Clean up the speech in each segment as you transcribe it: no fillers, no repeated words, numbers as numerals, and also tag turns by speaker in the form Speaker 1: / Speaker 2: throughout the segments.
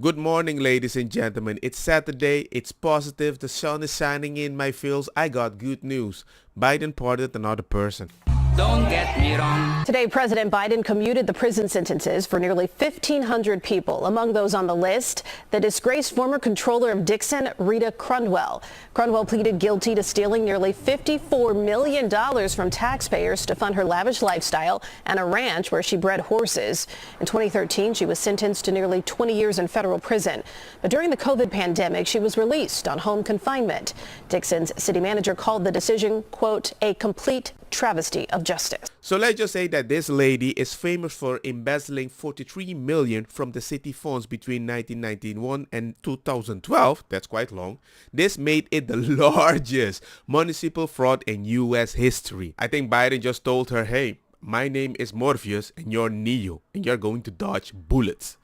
Speaker 1: Good morning, ladies and gentlemen. It's Saturday, it's positive, the sun is shining in my fields. I got good news. Biden pardoned another person.
Speaker 2: Don't get me wrong.
Speaker 3: Today, President Biden commuted the prison sentences for nearly 1,500 people. Among those on the list, the disgraced former controller of Dixon, Rita Crundwell. Crundwell pleaded guilty to stealing nearly $54 million from taxpayers to fund her lavish lifestyle and a ranch where she bred horses. In 2013, she was sentenced to nearly 20 years in federal prison. But during the COVID pandemic, she was released on home confinement. Dixon's city manager called the decision, quote, a complete travesty of justice.
Speaker 1: So let's just say that this lady is famous for embezzling $43 million from the city funds between 1991 and 2012. That's quite long. This made it the largest municipal fraud in U.S. history. I think Biden just told her, hey, my name is Morpheus and you're Neo and you're going to dodge bullets.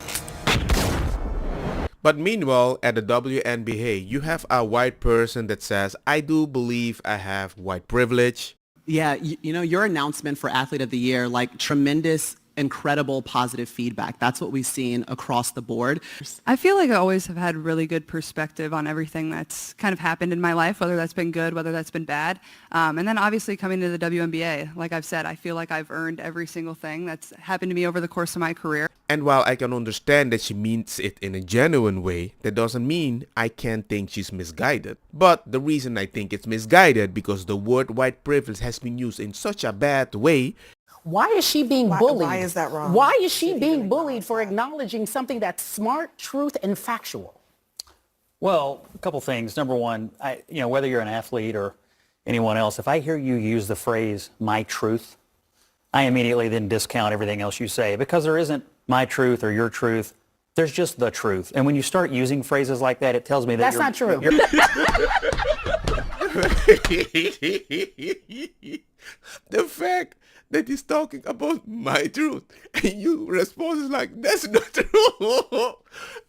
Speaker 1: But meanwhile, at the WNBA, you have a white person that says, I do believe I have white privilege.
Speaker 4: Yeah, you know, your announcement for Athlete of the Year, like tremendous, incredible positive feedback. That's what we've seen across the board.
Speaker 5: I feel like I always have had really good perspective on everything that's kind of happened in my life, whether that's been good, whether that's been bad. And then obviously coming to the WNBA, like I've said, I feel like I've earned every single thing that's happened to me over the course of my career.
Speaker 1: And while I can understand that she means it in a genuine way, that doesn't mean I can't think she's misguided. But the reason I think it's misguided because the word white privilege has been used in such a bad way.
Speaker 6: Why is she being bullied?
Speaker 7: Why is that wrong?
Speaker 6: Why is she being bullied for acknowledging something that's smart, truth, and factual?
Speaker 8: Well, a couple things. Number one, whether you're an athlete or anyone else, if I hear you use the phrase "my truth," I immediately then discount everything else you say because there isn't my truth or your truth. There's just the truth. And when you start using phrases like that, it tells me that
Speaker 6: that's not true.
Speaker 1: The fact that he's talking about my truth and you respond is like, that's not true.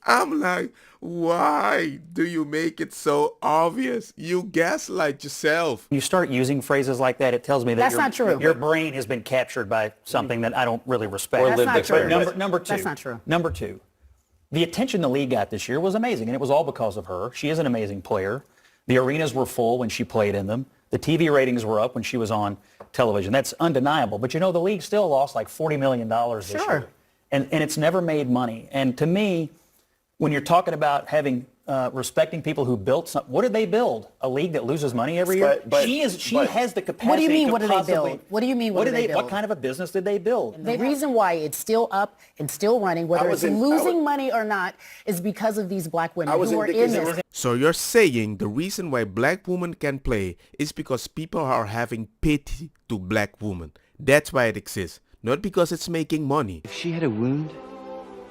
Speaker 1: I'm like, why do you make it so obvious? You gaslight yourself.
Speaker 8: You start using phrases like that, it tells me that
Speaker 6: that's not true.
Speaker 8: Your brain has been captured by something that I don't really respect.
Speaker 6: That's not true.
Speaker 8: Number two.
Speaker 6: That's not true.
Speaker 8: Number two, the attention the league got this year was amazing, and it was all because of her. She is an amazing player. The arenas were full when she played in them. The TV ratings were up when she was on television. That's undeniable. But, the league still lost like $40 million this year. And it's never made money. And to me, when you're talking about having respecting people who built something, what did they build? A league that loses money every year? She has the capacity.
Speaker 6: What do you mean, what did
Speaker 8: possibly,
Speaker 6: they build? What do you mean, what did they build?
Speaker 8: What kind of a business did they build?
Speaker 6: And the reason why it's still up and still running, whether it's losing money or not, is because of these black women who are in this.
Speaker 1: So you're saying the reason why black women can play is because people are having pity to black women. That's why it exists, not because it's making money.
Speaker 9: If she had a wound,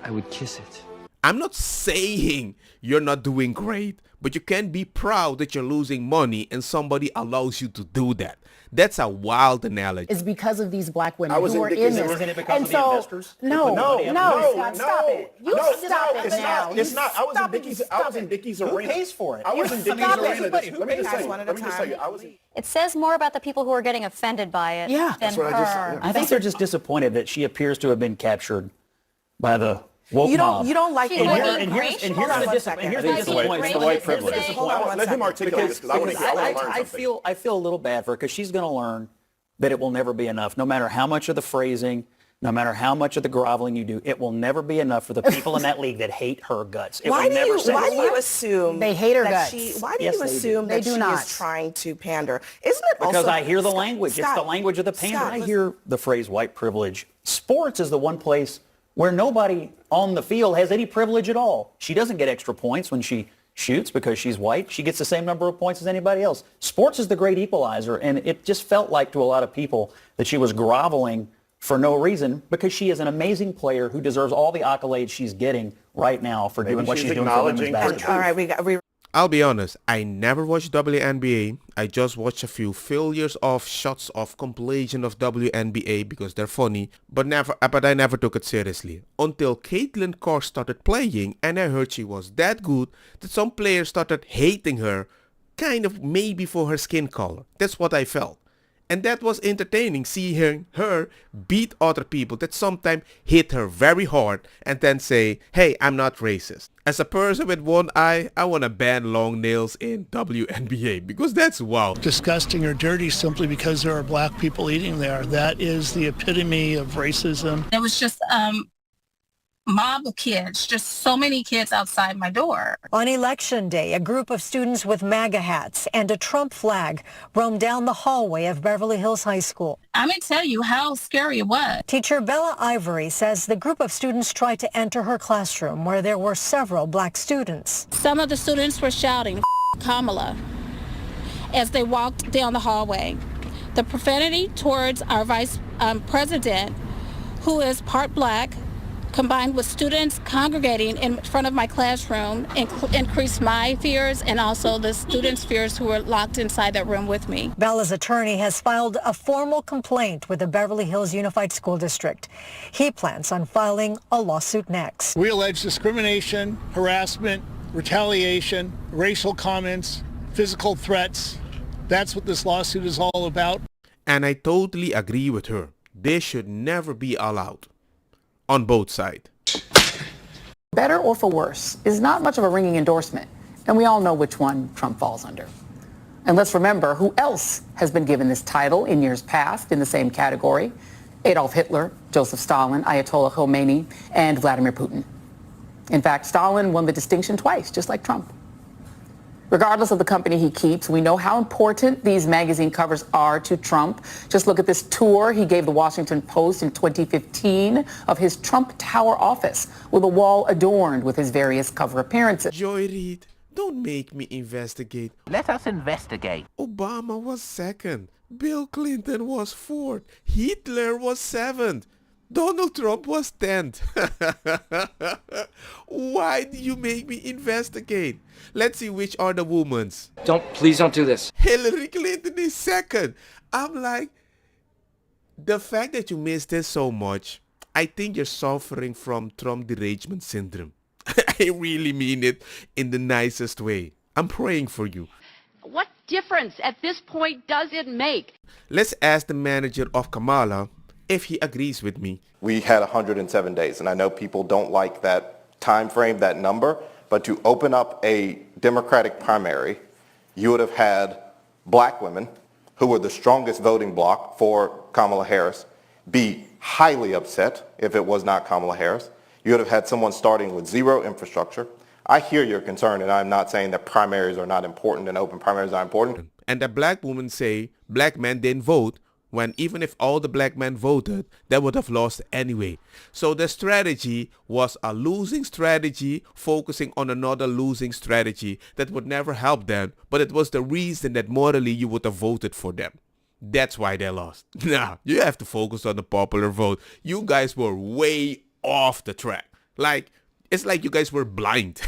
Speaker 9: I would kiss it.
Speaker 1: I'm not saying you're not doing great, but you can't be proud that you're losing money and somebody allows you to do that. That's a wild analogy.
Speaker 6: It's because of these black women who are in this.
Speaker 8: Isn't it because of the investors?
Speaker 6: No, stop it. You stop it now.
Speaker 7: It's not. I was in Dickie's arena.
Speaker 8: Who pays for it?
Speaker 7: I was in Dickie's arena. Let me just tell you.
Speaker 10: It says more about the people who are getting offended by it than her.
Speaker 8: I think they're just disappointed that she appears to have been captured by the woke mob.
Speaker 7: You don't like the
Speaker 8: and here's the disappointment.
Speaker 7: It's the white privilege. Let him articulate this because I want to learn something.
Speaker 8: I feel a little bad for her because she's going to learn that it will never be enough. No matter how much of the phrasing, no matter how much of the groveling you do, it will never be enough for the people in that league that hate her guts.
Speaker 7: Why do you assume
Speaker 6: they hate her guts?
Speaker 7: Why do you assume that she is trying to pander? Isn't it also...
Speaker 8: Because I hear the language. It's the language of the pander. I hear the phrase white privilege. Sports is the one place where nobody on the field has any privilege at all. She doesn't get extra points when she shoots because she's white. She gets the same number of points as anybody else. Sports is the great equalizer, and it just felt like to a lot of people that she was groveling for no reason because she is an amazing player who deserves all the accolades she's getting right now for doing what she's doing for women's basketball.
Speaker 7: All right,
Speaker 1: I'll be honest, I never watched WNBA. I just watched a few failures of shots of compilation of WNBA because they're funny, but I never took it seriously. Until Caitlin Clark started playing and I heard she was that good that some players started hating her, kind of maybe for her skin color. That's what I felt. And that was entertaining, seeing her beat other people that sometimes hit her very hard and then say, hey, I'm not racist. As a person with one eye, I want to ban long nails in WNBA because that's wild.
Speaker 11: Disgusting or dirty simply because there are black people eating there. That is the epitome of racism.
Speaker 12: It was just mob of kids, just so many kids outside my door.
Speaker 13: On Election Day, a group of students with MAGA hats and a Trump flag roamed down the hallway of Beverly Hills High School.
Speaker 12: I'm going to tell you how scary it was.
Speaker 13: Teacher Bella Ivory says the group of students tried to enter her classroom where there were several black students.
Speaker 12: Some of the students were shouting, Kamala, as they walked down the hallway. The profanity towards our vice president, who is part black, combined with students congregating in front of my classroom, increased my fears and also the students' fears who were locked inside that room with me.
Speaker 13: Bella's attorney has filed a formal complaint with the Beverly Hills Unified School District. He plans on filing a lawsuit next.
Speaker 11: We allege discrimination, harassment, retaliation, racial comments, physical threats. That's what this lawsuit is all about.
Speaker 1: And I totally agree with her. This should never be allowed. On both sides.
Speaker 6: Better or for worse is not much of a ringing endorsement, and we all know which one Trump falls under. And let's remember who else has been given this title in years past in the same category: Adolf Hitler, Joseph Stalin, Ayatollah Khomeini, and Vladimir Putin. In fact, Stalin won the distinction twice, just like Trump. Regardless of the company he keeps, we know how important these magazine covers are to Trump. Just look at this tour he gave the Washington Post in 2015 of his Trump Tower office, with a wall adorned with his various cover appearances.
Speaker 1: Joy Reid, don't make me investigate.
Speaker 2: Let us investigate.
Speaker 1: Obama was second. Bill Clinton was fourth. Hitler was seventh. Donald Trump was 10th. Why do you make me investigate? Let's see which are the women's.
Speaker 9: Please don't do this.
Speaker 1: Hillary Clinton is second. I'm like, the fact that you missed this so much, I think you're suffering from Trump derangement syndrome. I really mean it in the nicest way. I'm praying for you.
Speaker 14: What difference at this point does it make?
Speaker 1: Let's ask the manager of Kamala if he agrees with me.
Speaker 7: We had 107 days, and I know people don't like that time frame, that number, but to open up a Democratic primary, you would have had black women, who were the strongest voting bloc for Kamala Harris, be highly upset if it was not Kamala Harris. You would have had someone starting with zero infrastructure. I hear your concern, and I'm not saying that primaries are not important and open primaries are important.
Speaker 1: And the black women say black men didn't vote, when even if all the black men voted, they would have lost anyway. So the strategy was a losing strategy, focusing on another losing strategy that would never help them, but it was the reason that morally you would have voted for them. That's why they lost. Nah, you have to focus on the popular vote. You guys were way off the track. Like, it's like you guys were blind.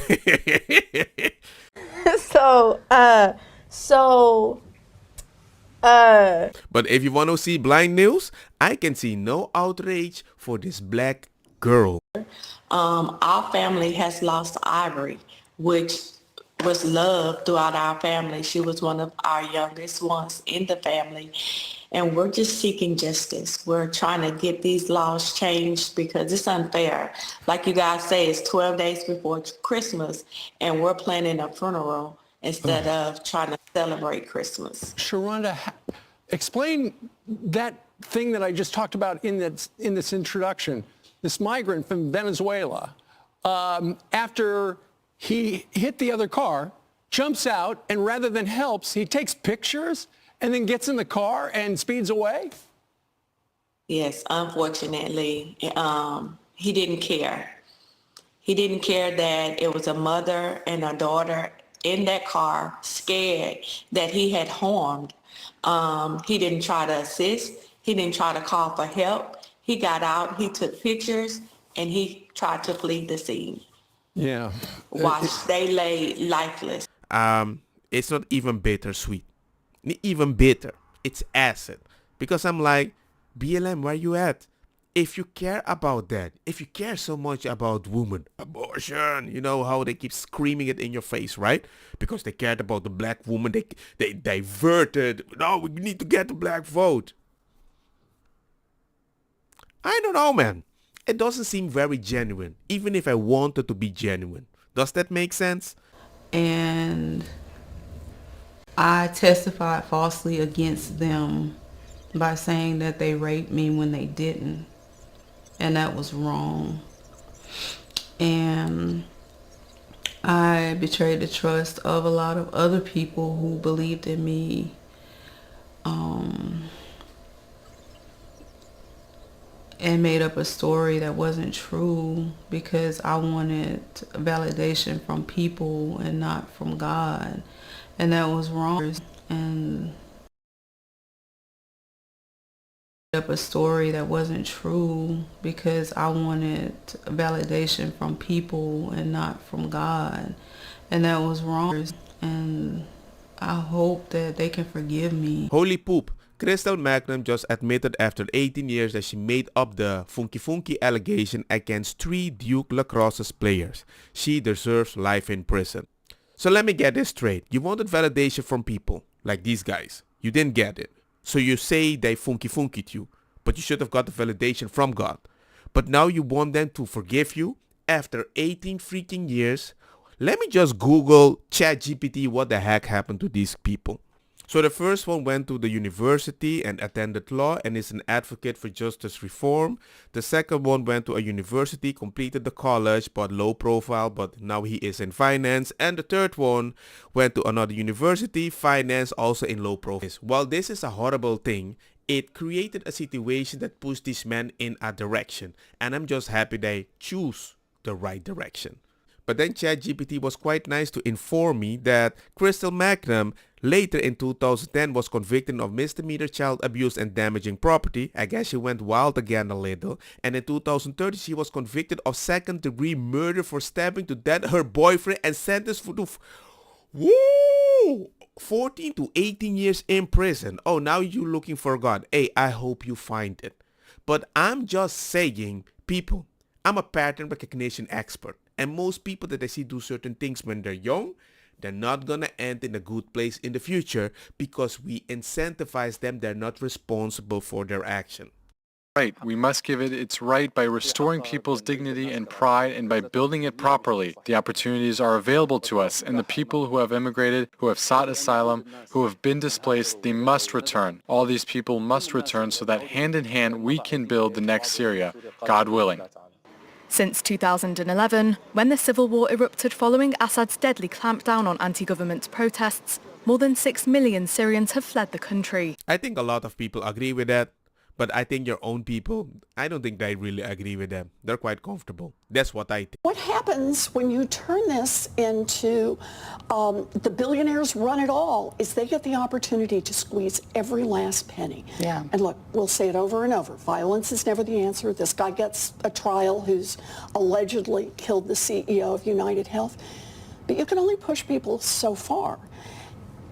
Speaker 1: But if you want to see blind news, I can see no outrage for this black girl.
Speaker 15: Our family has lost Ivory, which was loved throughout our family. She was one of our youngest ones in the family. And we're just seeking justice. We're trying to get these laws changed because it's unfair. Like you guys say, it's 12 days before Christmas, and we're planning a funeral instead of trying to celebrate Christmas.
Speaker 16: Sharonda, explain that thing that I just talked about in this introduction. This migrant from Venezuela, after he hit the other car, jumps out, and rather than helps, he takes pictures and then gets in the car and speeds away?
Speaker 15: Yes, unfortunately, he didn't care. He didn't care that it was a mother and a daughter in that car, scared that he had harmed. He didn't try to assist. He didn't try to call for help. He got out, he took pictures, and he tried to flee the scene.
Speaker 16: Yeah.
Speaker 15: While they lay lifeless.
Speaker 1: It's not even bittersweet. Not even bitter. It's acid. Because I'm like, BLM, where you at? If you care about that, if you care so much about women, abortion, you know how they keep screaming it in your face, right? Because they cared about the black woman, they diverted, no, we need to get the black vote. I don't know, man. It doesn't seem very genuine, even if I wanted to be genuine. Does that make sense?
Speaker 17: And I testified falsely against them by saying that they raped me when they didn't. And that was wrong. And I betrayed the trust of a lot of other people who believed in me. And made up a story that wasn't true because I wanted validation from people and not from God. And that was wrong. And made up a story that wasn't true because I wanted validation from people and not from God. And that was wrong. And I hope that they can forgive me.
Speaker 1: Holy poop. Crystal Magnum just admitted after 18 years that she made up the funky allegation against 3 Duke lacrosse players. She deserves life in prison. So let me get this straight. You wanted validation from people, like these guys. You didn't get it. So you say they funkied you, but you should have got the validation from God. But now you want them to forgive you after 18 freaking years? Let me just Google ChatGPT what the heck happened to these people. So the first one went to the university and attended law and is an advocate for justice reform. The second one went to a university, completed the college, but low profile, but now he is in finance. And the third one went to another university, finance, also in low profile. While this is a horrible thing, it created a situation that pushed these men in a direction. And I'm just happy they choose the right direction. But then ChatGPT was quite nice to inform me that Crystal Magnum later in 2010 was convicted of misdemeanor child abuse and damaging property. I guess she went wild again a little. And in 2030 she was convicted of second-degree murder for stabbing to death her boyfriend and sentenced for 14 to 18 years in prison. Oh, now you're looking for God. Hey, I hope you find it. But I'm just saying, people, I'm a pattern recognition expert. And most people that I see do certain things when they're young, they're not going to end in a good place in the future because we incentivize them. They're not responsible for their action.
Speaker 18: Right. We must give it its right by restoring people's dignity and pride and by building it properly. The opportunities are available to us, and the people who have immigrated, who have sought asylum, who have been displaced, they must return. All these people must return so that hand in hand we can build the next Syria, God willing.
Speaker 19: Since 2011, when the civil war erupted following Assad's deadly clampdown on anti-government protests, more than 6 million Syrians have fled the country.
Speaker 1: I think a lot of people agree with that, but I think your own people, I don't think they really agree with them. They're quite comfortable. That's what I think.
Speaker 20: What happens when you turn this into the billionaires run it all is they get the opportunity to squeeze every last penny.
Speaker 6: Yeah.
Speaker 20: And look, we'll say it over and over. Violence is never the answer. This guy gets a trial who's allegedly killed the CEO of United Health. But you can only push people so far.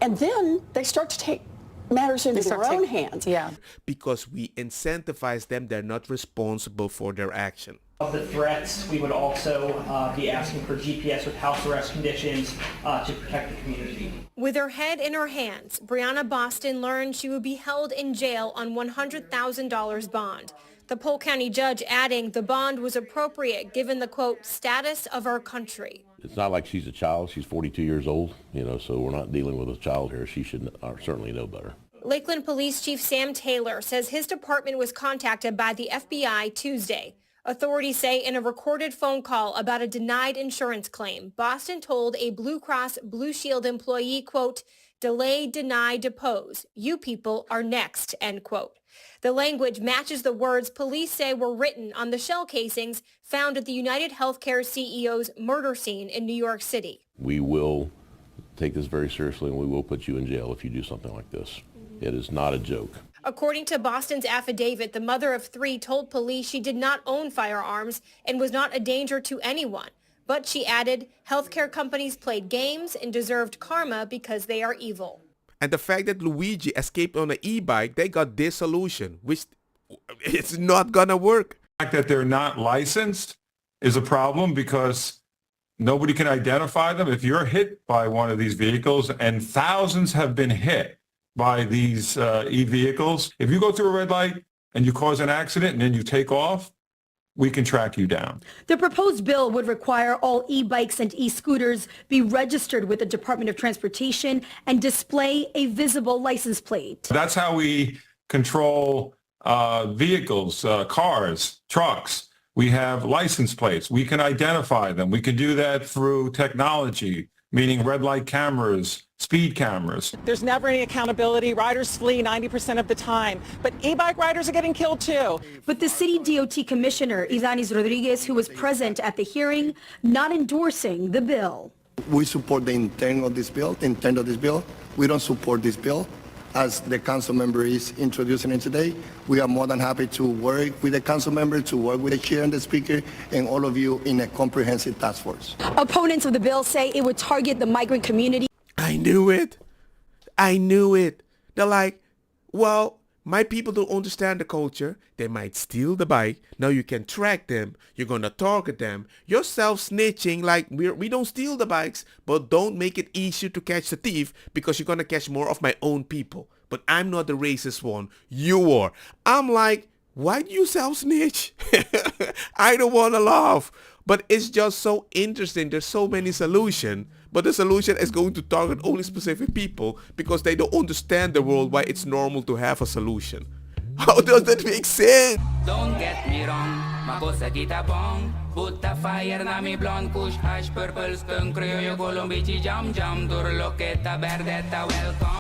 Speaker 20: And then they start to take matters into their own hands.
Speaker 6: Yeah.
Speaker 1: Because we incentivize them, they're not responsible for their action.
Speaker 21: Of the threats, we would also be asking for GPS with house arrest conditions to protect the community.
Speaker 22: With her head in her hands, Brianna Boston learned she would be held in jail on $100,000 bond. The Polk County judge adding the bond was appropriate given the, quote, status of our country.
Speaker 23: It's not like she's a child. She's 42 years old, so we're not dealing with a child here. She should certainly know better.
Speaker 22: Lakeland Police Chief Sam Taylor says his department was contacted by the FBI Tuesday. Authorities say in a recorded phone call about a denied insurance claim, Boston told a Blue Cross Blue Shield employee, quote, delay, deny, depose. You people are next, end quote. The language matches the words police say were written on the shell casings found at the United Healthcare CEO's murder scene in New York City.
Speaker 23: We will take this very seriously and we will put you in jail if you do something like this. It is not a joke.
Speaker 22: According to Boston's affidavit, the mother of 3 told police she did not own firearms and was not a danger to anyone. But she added, healthcare companies played games and deserved karma because they are evil.
Speaker 1: And the fact that Luigi escaped on an e-bike, they got this solution, which It's not gonna work.
Speaker 3: The fact that they're not licensed is a problem because nobody can identify them. If you're hit by one of these vehicles, and thousands have been hit by these e-vehicles, if you go through a red light and you cause an accident and then you take off, we can track you down.
Speaker 4: The proposed bill would require all e-bikes and e-scooters be registered with the Department of Transportation and display a visible license plate.
Speaker 3: That's how we control vehicles, cars, trucks. We have license plates. We can identify them. We can do that through technology, meaning red light cameras, speed cameras.
Speaker 5: There's never any accountability. Riders flee 90% of the time, but e-bike riders are getting killed too.
Speaker 4: But the city DOT commissioner, Idanis Rodriguez, who was present at the hearing, not endorsing the bill.
Speaker 24: We support the intent of this bill. We don't support this bill. As the council member is introducing it today, we are more than happy to work with the council member, to work with the chair and the speaker, and all of you in a comprehensive task force.
Speaker 4: Opponents of the bill say it would target the migrant community.
Speaker 1: I knew it. They're like, well, my people don't understand the culture. They might steal the bike. Now you can track them. You're going to target them. You're self-snitching like we don't steal the bikes, but don't make it easier to catch the thief because you're going to catch more of my own people. But I'm not the racist one. You are. I'm like, why do you self-snitch? I don't want to laugh. But it's just so interesting. There's so many solutions. But the solution is going to target only specific people because they don't understand the world why it's normal to have a solution. How does that make sense?
Speaker 2: Don't get me wrong, makosa kita bong. Put the fire na mi blonde kush hash purple skunk criollo colombici jam jam. Durloketa berdetta welcome.